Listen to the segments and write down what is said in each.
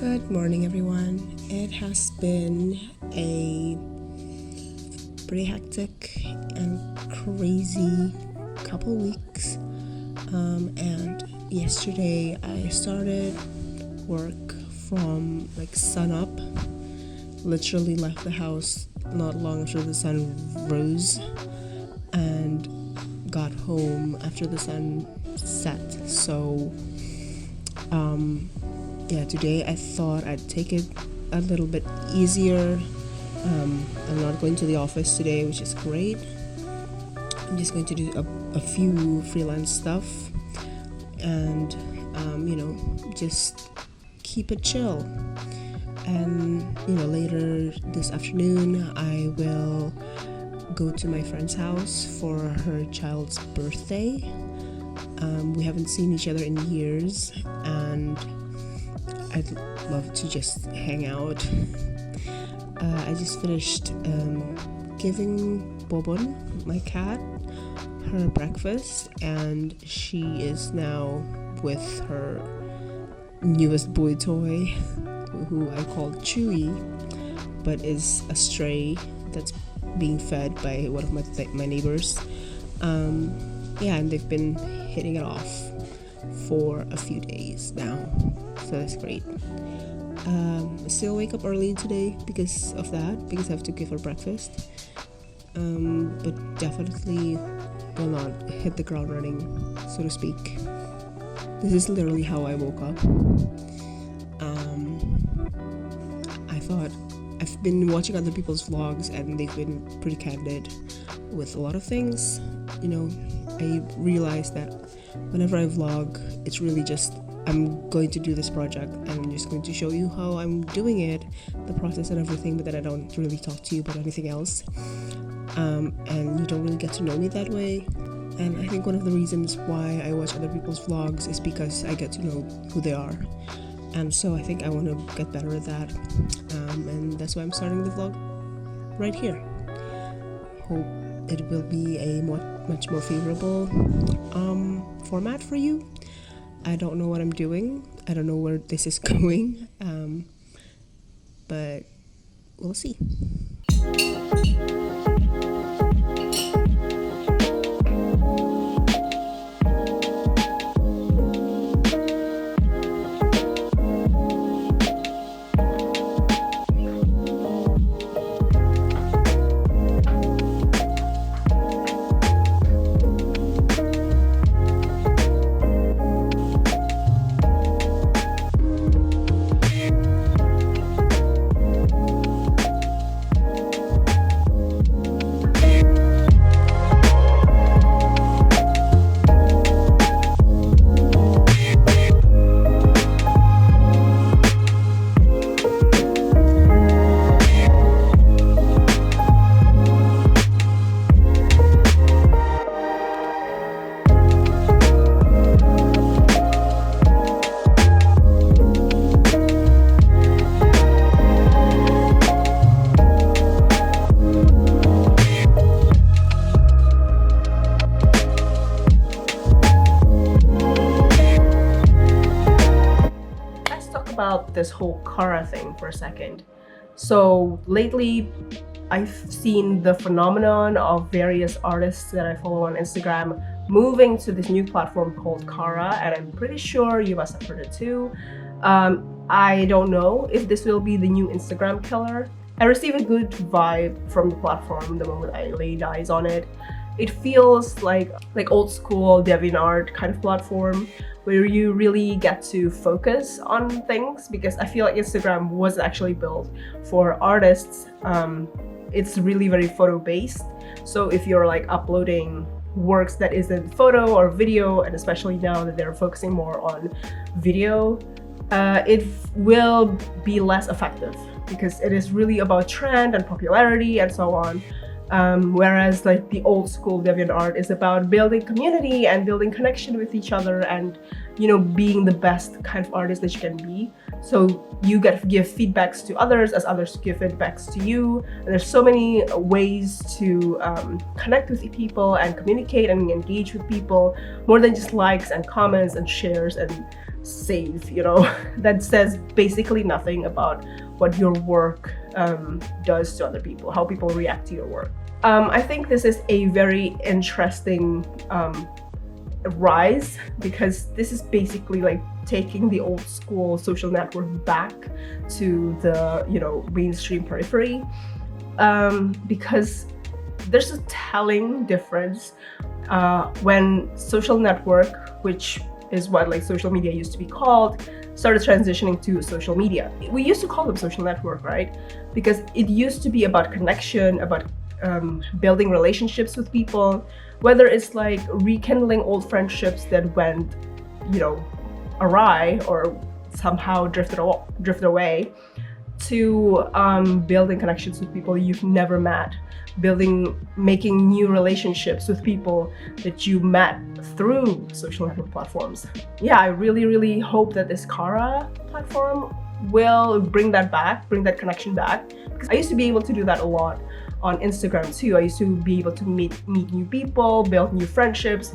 Good morning, everyone. It has been a pretty hectic and crazy couple weeks. And yesterday I started work from sun up. Literally left the house not long after the sun rose and got home after the sun set. So today I thought I'd take it a little bit easier. I'm not going to the office today, which is great. I'm just going to do a few freelance stuff and just keep it chill. And later this afternoon I will go to my friend's house for her child's birthday. We haven't seen each other in years and I'd love to just hang out. I just finished giving Bobon, my cat, her breakfast, and she is now with her newest boy toy, who I call Chewy, but is a stray that's being fed by one of my neighbors. And they've been hitting it off for a few days now, so that's great. I still wake up early today because of that, because I have to give her breakfast, but definitely will not hit the ground running, so to speak. This is literally how I woke up. I thought I've been watching other people's vlogs and they've been pretty candid with a lot of things. I realized that whenever I vlog, it's really just I'm going to do this project and I'm just going to show you how I'm doing it, the process and everything, but then I don't really talk to you about anything else. And you don't really get to know me that way. And I think one of the reasons why I watch other people's vlogs is because I get to know who they are. And so I think I want to get better at that. And that's why I'm starting the vlog right here. Hope it will be a much more favorable format for you. I don't know what I'm doing. I don't know where this is going. But we'll see. About this whole Cara thing for a second. So lately I've seen the phenomenon of various artists that I follow on Instagram moving to this new platform called Cara, and I'm pretty sure you must have heard it too. I don't know if this will be the new Instagram killer. I receive a good vibe from the platform the moment I laid eyes on it. It feels like old school DeviantArt kind of platform where you really get to focus on things, because I feel like Instagram was actually built for artists. It's really very photo based. So if you're uploading works that isn't photo or video, and especially now that they're focusing more on video, it will be less effective because it is really about trend and popularity and so on. Whereas the old school DeviantArt is about building community and building connection with each other and being the best kind of artist that you can be. So you get to give feedbacks to others as others give feedbacks to you. And there's so many ways to connect with people and communicate and engage with people, more than just likes and comments and shares and safe, you know, that says basically nothing about what your work does to other people, how people react to your work. I think this is a very interesting rise, because this is basically like taking the old school social network back to the, you know, mainstream periphery, because there's a telling difference when social network, which is what like social media used to be called, started transitioning to social media. We used to call them social network, right? Because it used to be about connection, about building relationships with people, whether it's like rekindling old friendships that went, you know, awry or somehow drifted away, to building connections with people you've never met, making new relationships with people that you met through social network platforms. Yeah, I really hope that this Cara platform will bring that connection back, because I used to be able to do that a lot on Instagram too. I used to be able to meet new people, build new friendships,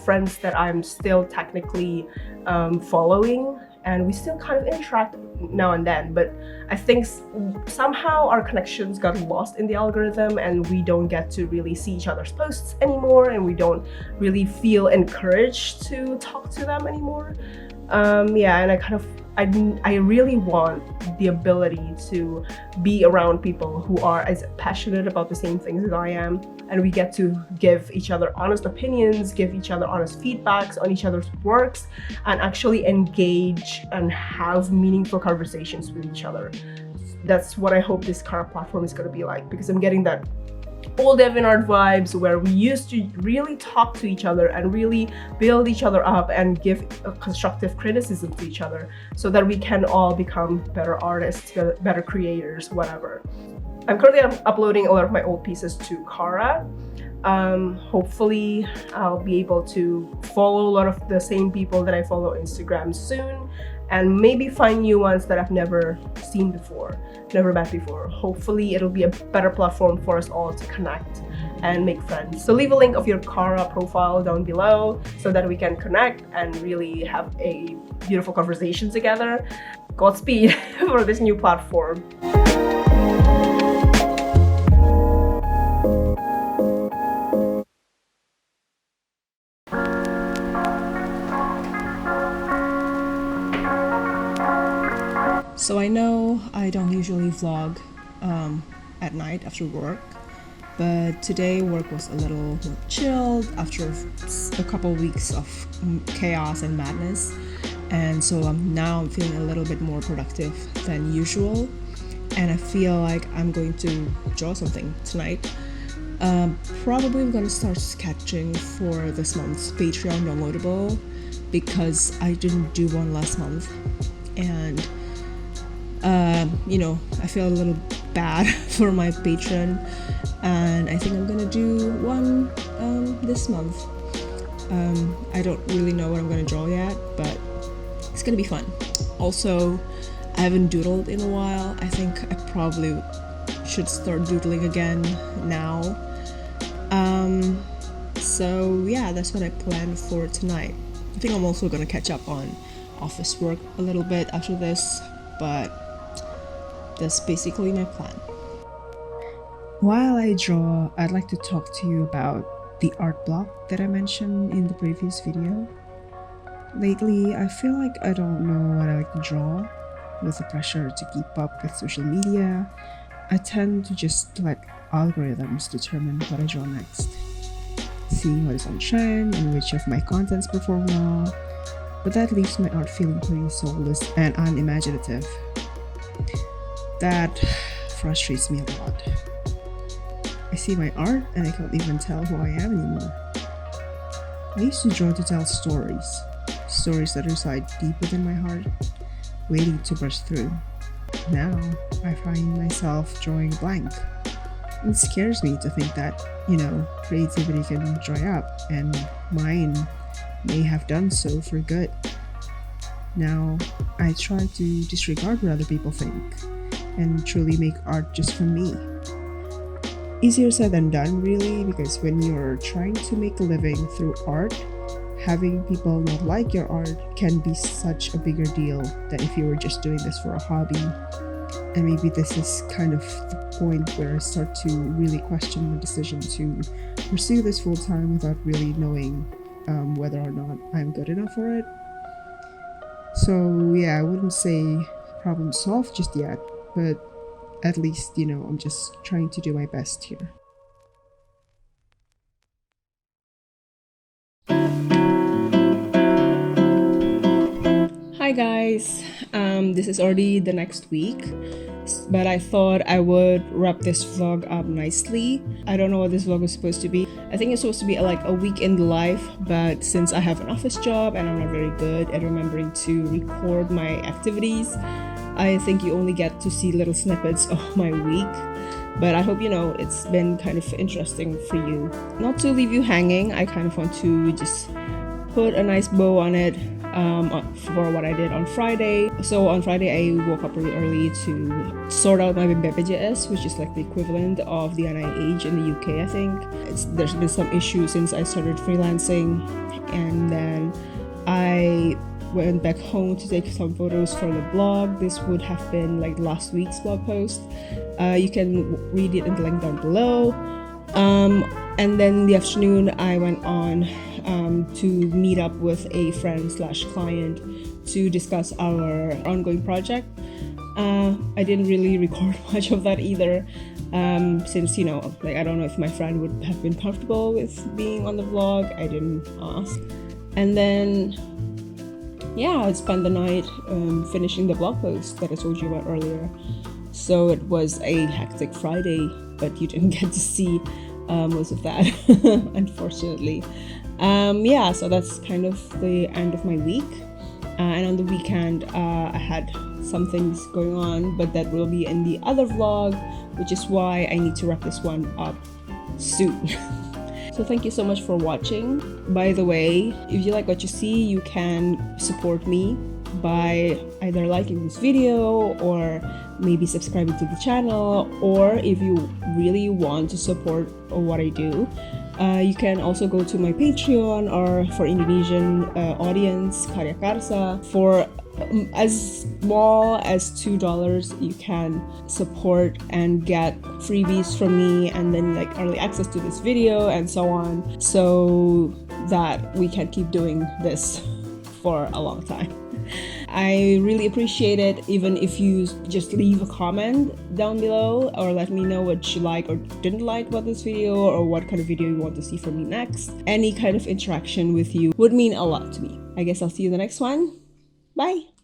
friends that I'm still technically following, and we still kind of interact now and then, but I think somehow our connections got lost in the algorithm, and we don't get to really see each other's posts anymore, and we don't really feel encouraged to talk to them anymore. Yeah, and I really want the ability to be around people who are as passionate about the same things as I am, and we get to give each other honest opinions, give each other honest feedbacks on each other's works, and actually engage and have meaningful conversations with each other. That's what I hope this Cara platform is going to be like, because I'm getting that old DeviantArt vibes where we used to really talk to each other and really build each other up and give constructive criticism to each other, so that we can all become better artists, better creators, whatever. I'm currently uploading a lot of my old pieces to Cara. Hopefully I'll be able to follow a lot of the same people that I follow on Instagram soon, and maybe find new ones that I've never seen before, never met before. Hopefully it'll be a better platform for us all to connect and make friends. So leave a link of your Cara profile down below so that we can connect and really have a beautiful conversation together. Godspeed for this new platform. So I know I don't usually vlog at night after work, but today work was a little more chilled after a couple weeks of chaos and madness, and so now I'm feeling a little bit more productive than usual, and I feel like I'm going to draw something tonight. Probably I'm gonna start sketching for this month's Patreon downloadable, because I didn't do one last month, and you know, I feel a little bad for my patron, and I think I'm gonna do one this month. I don't really know what I'm gonna draw yet, but it's gonna be fun. Also, I haven't doodled in a while. I think I probably should start doodling again now. So yeah, that's what I planned for tonight. I think I'm also gonna catch up on office work a little bit after this, but that's basically my plan. While I draw, I'd like to talk to you about the art block that I mentioned in the previous video. Lately, I feel like I don't know what I like to draw. With the pressure to keep up with social media, I tend to just let algorithms determine what I draw next. See what is on trend and which of my contents perform well, but that leaves my art feeling pretty soulless and unimaginative. That frustrates me a lot. I see my art and I can't even tell who I am anymore. I used to draw to tell stories that reside deep within my heart, waiting to burst through. Now, I find myself drawing blank. It scares me to think that, creativity can dry up, and mine may have done so for good. Now, I try to disregard what other people think, and truly make art just for me. Easier said than done, really, because when you're trying to make a living through art, having people not like your art can be such a bigger deal than if you were just doing this for a hobby. And maybe this is kind of the point where I start to really question my decision to pursue this full time without really knowing whether or not I'm good enough for it. So yeah, I wouldn't say problem solved just yet, but at least, you know, I'm just trying to do my best here. Hi guys, this is already the next week, but I thought I would wrap this vlog up nicely. I don't know what this vlog is supposed to be. I think it's supposed to be like a week in the life, but since I have an office job and I'm not very good at remembering to record my activities, I think you only get to see little snippets of my week. But I hope, you know, it's been kind of interesting for you. Not to leave you hanging, I kind of want to just put a nice bow on it for what I did on Friday. So on Friday I woke up really early to sort out my BPJS, which is like the equivalent of the NIH in the UK, I think. There's been some issues since I started freelancing, and then I went back home to take some photos for the blog. This would have been like last week's blog post. You can read it in the link down below. And then in the afternoon I went on to meet up with a friend slash client to discuss our ongoing project. I didn't really record much of that either, since, you know, like I don't know if my friend would have been comfortable with being on the vlog. I didn't ask. And then yeah, I spent the night finishing the blog post that I told you about earlier. So it was a hectic Friday, but you didn't get to see most of that, unfortunately. Yeah, so that's kind of the end of my week. And on the weekend, I had some things going on, but that will be in the other vlog, which is why I need to wrap this one up soon. So thank you so much for watching. By the way, if you like what you see, you can support me by either liking this video or maybe subscribing to the channel, or if you really want to support what I do, you can also go to my Patreon, or for Indonesian audience, Karya Karsa. For as small as $2, you can support and get freebies from me, and then like early access to this video and so on, so that we can keep doing this for a long time. I really appreciate it, even if you just leave a comment down below or let me know what you like or didn't like about this video, or what kind of video you want to see from me next. Any kind of interaction with you would mean a lot to me. I guess I'll see you in the next one. Bye!